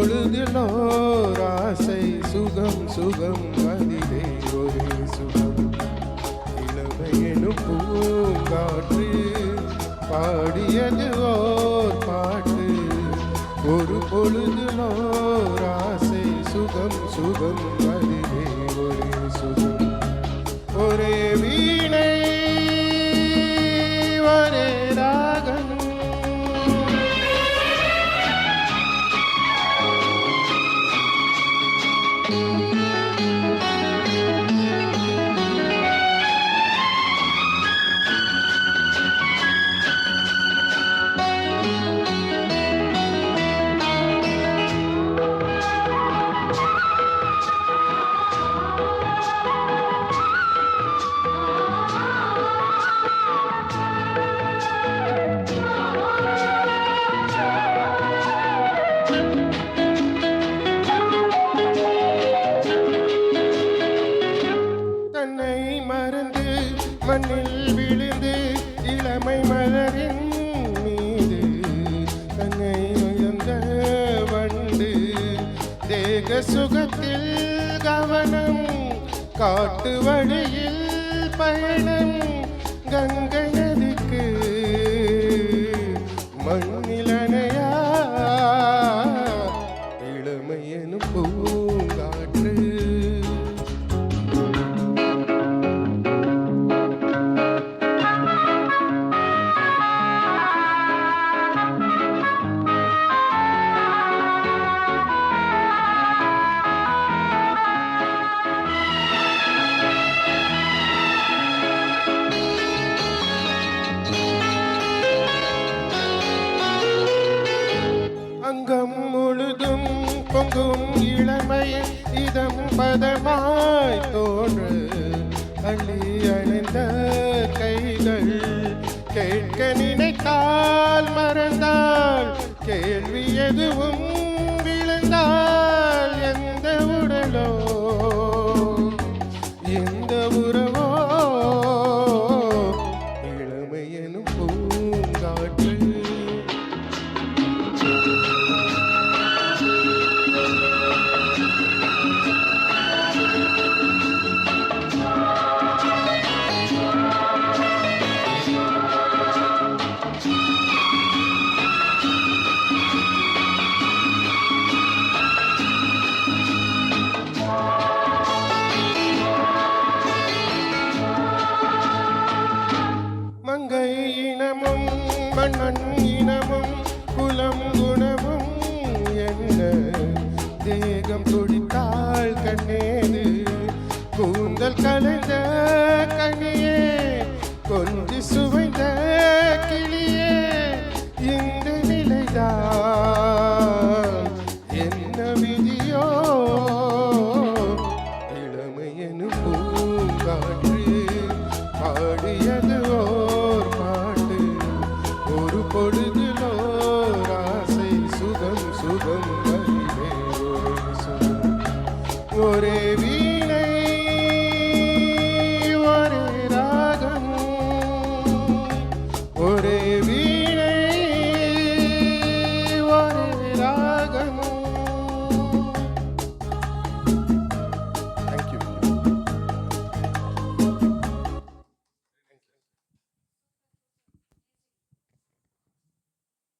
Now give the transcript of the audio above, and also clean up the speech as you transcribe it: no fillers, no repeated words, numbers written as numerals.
பொழுதிலோர் ஆசை சுகம் சுகம் அதிலே ஒரே சுகம். இளமையெனும் பூங்காற்று பாடியது ஓர் பாட்டு. ஒரு பொழுதிலோர் ஆசை சுகம் சுகம் அதிலே ஒரே சுகம். ஒரே வீணை ஒரே ராகம். மண்ணில் விழுந்து இளமை மலரின் மீது தன்னை உயர்ந்த வண்டு. தேக சுகத்தில் கவனம் காட்டு வழியில் பயணம். கங்கை நதிக்கு மண்ணில் அணையா இளமை எனும் பூங்காற்று. அங்கம் முழுதும் பொங்கும் இளமை இதம் பதமாய் தோன்று. அள்ளி அணைந்த கைகள் கேட்க நினைத்தால் மறந்தால். கேள்வி எதுவும் விழுந்தால் எந்த உடலோ எந்த உறவோ இளமை எனும் பூங்காற்று. மங்கை இனமும் மன்னன் இனமும் குலம் குணமும் என்ன. தேகம் துடித்தாள் கண்ணேது கூந்தல் கலைந்த கனியே. கொஞ்சி சுவைந்த கிளியே இந்த நிலைதான் என்ன விதியோ. இளமை எனும் பூங்காற்று பாடியது ஓர் பாட்டு. ஒரு பொழுதிலோர் ஆசை சுகம் சுகம் அதிலே ஒரே சுகம். ஒரே